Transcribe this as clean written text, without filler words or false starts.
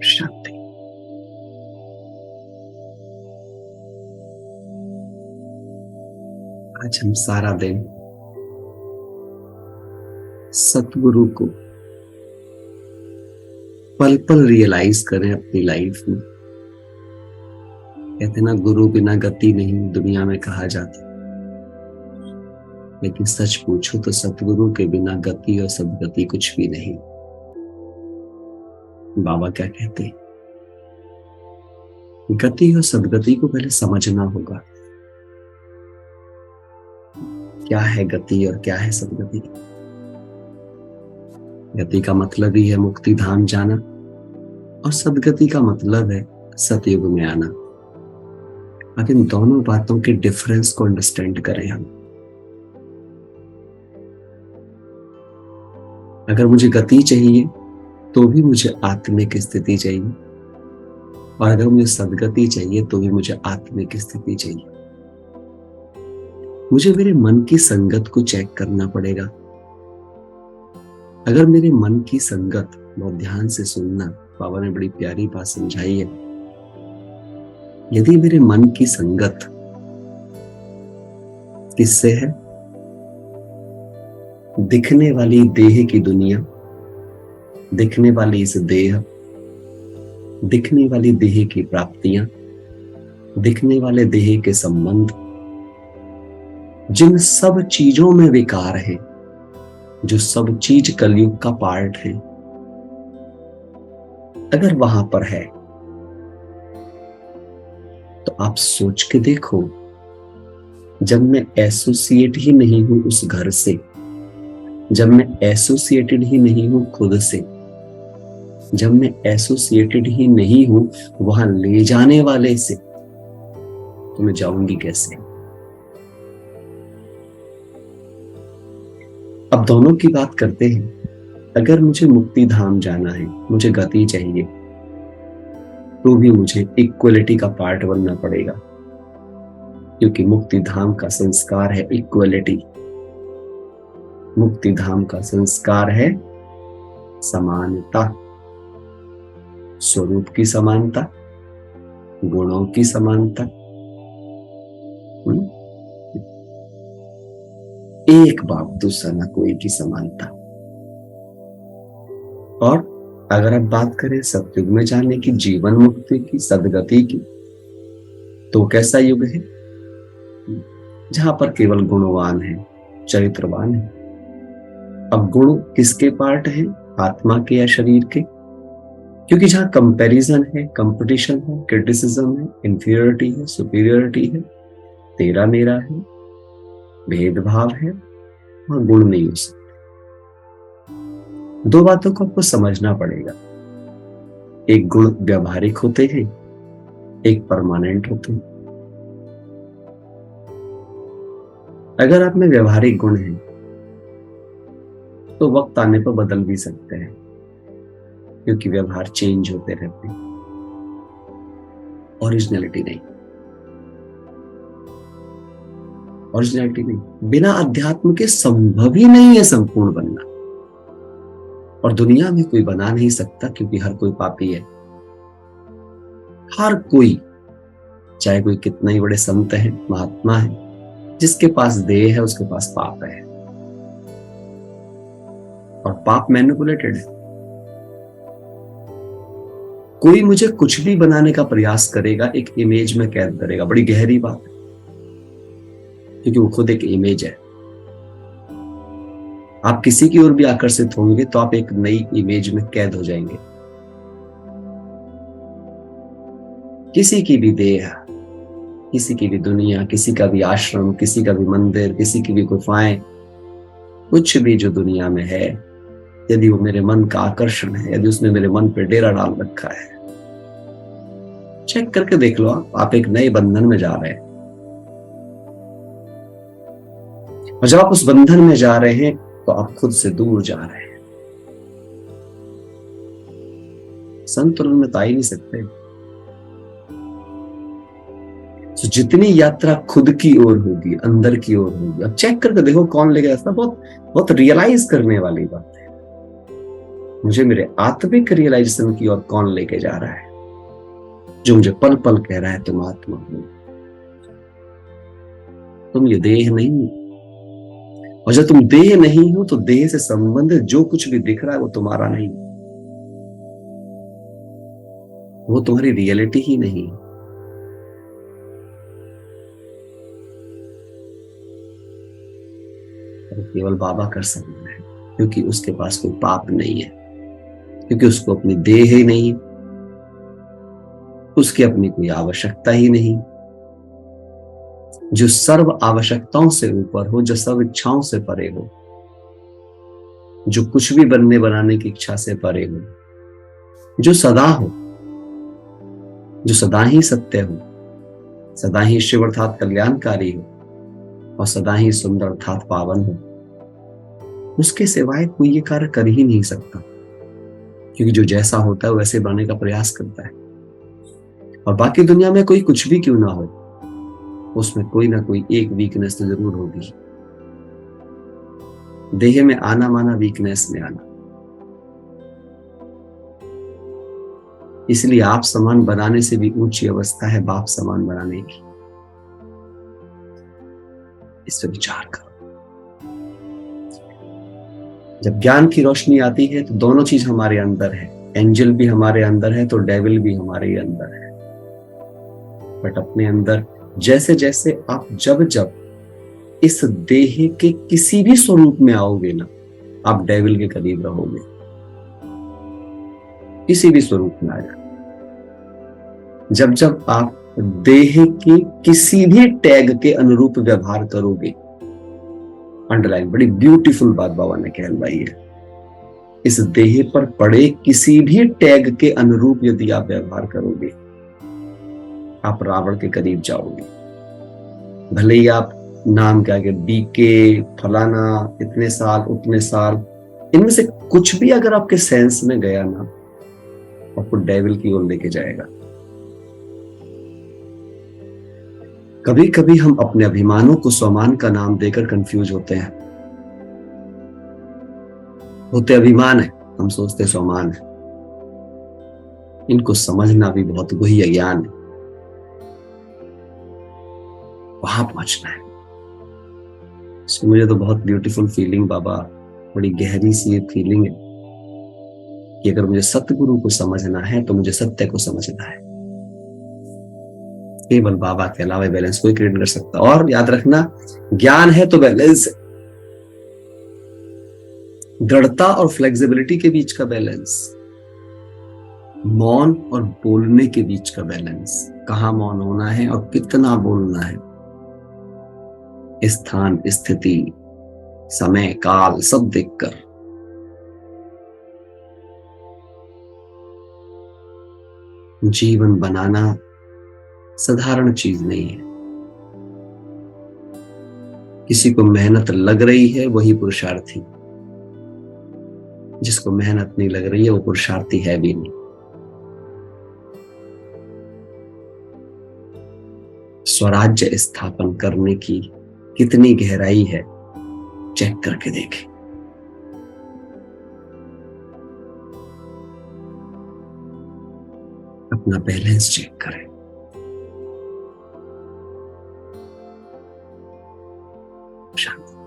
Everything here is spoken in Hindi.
शांति। आज हम सारा दिन सतगुरु को पल पल रियलाइज करें अपनी लाइफ में। कहते ना, गुरु बिना गति नहीं दुनिया में कहा जाता, लेकिन सच पूछो तो सतगुरु के बिना गति और सदगति कुछ भी नहीं। बाबा क्या कहते हैं, गति और सदगति को पहले समझना होगा। क्या है गति और क्या है सदगति? गति का मतलब ही है मुक्ति धाम जाना, और सदगति का मतलब है सतयुग में आना। अब इन दोनों बातों के डिफरेंस को अंडरस्टैंड करें हम। अगर मुझे गति चाहिए तो भी मुझे आत्मिक स्थिति चाहिए, और अगर मुझे सदगति चाहिए तो भी मुझे आत्मिक स्थिति चाहिए। मुझे मेरे मन की संगत को चेक करना पड़ेगा। अगर मेरे मन की संगत, बहुत ध्यान से सुनना, बाबा ने बड़ी प्यारी बात समझाई है। यदि मेरे मन की संगत किससे है? दिखने वाली देह की दुनिया, दिखने वाली इस देह, दिखने वाली देह की प्राप्तियां, दिखने वाले देह के संबंध, जिन सब चीजों में विकार है, जो सब चीज कलयुग का पार्ट है, अगर वहां पर है तो आप सोच के देखो, जब मैं एसोसिएट ही नहीं हूं उस घर से, जब मैं एसोसिएटेड ही नहीं हूं खुद से, जब मैं एसोसिएटेड ही नहीं हूं वहां ले जाने वाले से, तो मैं जाऊंगी कैसे? अब दोनों की बात करते हैं। अगर मुझे मुक्ति धाम जाना है, मुझे गति चाहिए, तो भी मुझे इक्वलिटी का पार्ट बनना पड़ेगा, क्योंकि मुक्ति धाम का संस्कार है इक्वलिटी। मुक्ति धाम का संस्कार है समानता, स्वरूप की समानता, गुणों की समानता, एक बाप दूसरा ना कोई की समानता। और अगर आप बात करें सतयुग में जाने की, जीवन मुक्ति की, सदगति की, तो कैसा युग है? जहां पर केवल गुणवान है, चरित्रवान है। अब गुण किसके पार्ट है? आत्मा के या शरीर के? क्योंकि जहां कंपैरिजन है, कंपटीशन है, क्रिटिसिज्म है, इंफीरियरिटी है, सुपीरियरिटी है, तेरा मेरा है, भेदभाव है, और गुण नहीं हो सकते। दो बातों को आपको समझना पड़ेगा। एक गुण व्यावहारिक होते हैं, एक परमानेंट होते हैं। अगर आप में व्यावहारिक गुण हैं तो वक्त आने पर बदल भी सकते हैं, क्योंकि व्यवहार चेंज होते रहते हैं, ओरिजिनलिटी नहीं। ओरिजिनलिटी नहीं, बिना अध्यात्म के संभव ही नहीं है संपूर्ण बनना। और दुनिया में कोई बना नहीं सकता, क्योंकि हर कोई पापी है। हर कोई, चाहे कोई कितना ही बड़े संत है, महात्मा है, जिसके पास देह है उसके पास पाप है, और पाप मैनिपुलेटेड है। कोई मुझे कुछ भी बनाने का प्रयास करेगा, एक इमेज में कैद करेगा। बड़ी गहरी बात है, क्योंकि वो खुद एक इमेज है। आप किसी की ओर भी आकर्षित होंगे तो आप एक नई इमेज में कैद हो जाएंगे। किसी की भी देह, किसी की भी दुनिया, किसी का भी आश्रम, किसी का भी मंदिर, किसी की भी गुफाएं, कुछ भी जो दुनिया में है, यदि वो मेरे मन का आकर्षण है, यदि उसने मेरे मन पर डेरा डाल रखा है, चेक करके देख लो। आप एक नए बंधन में जा रहे हैं, और जब आप उस बंधन में जा रहे हैं तो आप खुद से दूर जा रहे हैं। संतुलन में तो आ ही नहीं सकते। तो जितनी यात्रा खुद की ओर होगी, अंदर की ओर होगी। अब चेक करके देखो कौन ले गया। बहुत बहुत रियलाइज करने वाली बात है। मुझे मेरे आत्मिक रियलाइजेशन की ओर कौन लेके जा रहा है, जो मुझे पल पल कह रहा है तुम आत्मा हो, तुम ये देह नहीं हो। और जब तुम देह नहीं हो तो देह से संबंधित जो कुछ भी दिख रहा है वो तुम्हारा नहीं, वो तुम्हारी रियलिटी ही नहीं। और केवल बाबा कर सकते हैं, क्योंकि उसके पास कोई पाप नहीं है, क्योंकि उसको अपनी देह ही नहीं, उसकी अपनी कोई आवश्यकता ही नहीं, जो सर्व आवश्यकताओं से ऊपर हो, जो सर्व इच्छाओं से परे हो, जो कुछ भी बनने बनाने की इच्छा से परे हो, जो सदा हो, जो सदा ही सत्य हो, सदा ही शिव अर्थात कल्याणकारी हो, और सदा ही सुंदर अर्थात पावन हो, उसके सिवाय कोई ये कार्य कर ही नहीं सकता, क्योंकि जो जैसा होता है वैसे बनने का प्रयास करता है। और बाकी दुनिया में कोई कुछ भी क्यों ना हो, उसमें कोई ना कोई एक वीकनेस तो जरूर होगी। देह में आना माना वीकनेस में आना। इसलिए आप समान बनाने से भी ऊंची अवस्था है बाप समान बनाने की। इस पर विचार करो। जब ज्ञान की रोशनी आती है तो दोनों चीज हमारे अंदर है, एंजल भी हमारे अंदर है तो डेविल भी हमारे अंदर है। बट अपने अंदर जैसे जैसे आप जब जब इस देह के किसी भी स्वरूप में आओगे ना, आप डेविल के करीब रहोगे। किसी भी स्वरूप में आ जाए, जब जब आप देह के किसी भी टैग के अनुरूप व्यवहार करोगे, अंडरलाइन, बड़ी ब्यूटीफुल बात बाबा ने कहलवाई है, इस देह पर पड़े किसी भी टैग के अनुरूप यदि आप व्यवहार करोगे, आप रावण के करीब जाओगे। भले ही आप नाम क्या के बीके फलाना, इतने साल उतने साल, इनमें से कुछ भी अगर आपके सेंस में गया ना, आपको डेविल की ओर लेके जाएगा। कभी कभी हम अपने अभिमानों को स्वमान का नाम देकर कंफ्यूज होते हैं। होते अभिमान है, हम सोचते स्वमान है। इनको समझना भी बहुत वही अज्ञान है। वहां पहुंचना है। मुझे तो बहुत ब्यूटीफुल फीलिंग बाबा, बड़ी गहरी सी फीलिंग है कि अगर मुझे सतगुरु को समझना है तो मुझे सत्य को समझना है। केवल बाबा के अलावा बैलेंस कोई क्रिएट कर सकता। और याद रखना, ज्ञान है तो बैलेंस है। दृढ़ता और फ्लेक्सिबिलिटी के बीच का बैलेंस, मौन और बोलने के बीच का बैलेंस, कहां मौन होना है और कितना बोलना है, स्थान स्थिति समय काल सब देखकर। जीवन बनाना साधारण चीज नहीं है। किसी को मेहनत लग रही है वही पुरुषार्थी, जिसको मेहनत नहीं लग रही है वो पुरुषार्थी है भी नहीं। स्वराज्य स्थापन करने की कितनी गहराई है, चेक करके देखें। अपना बैलेंस चेक करें। शांति।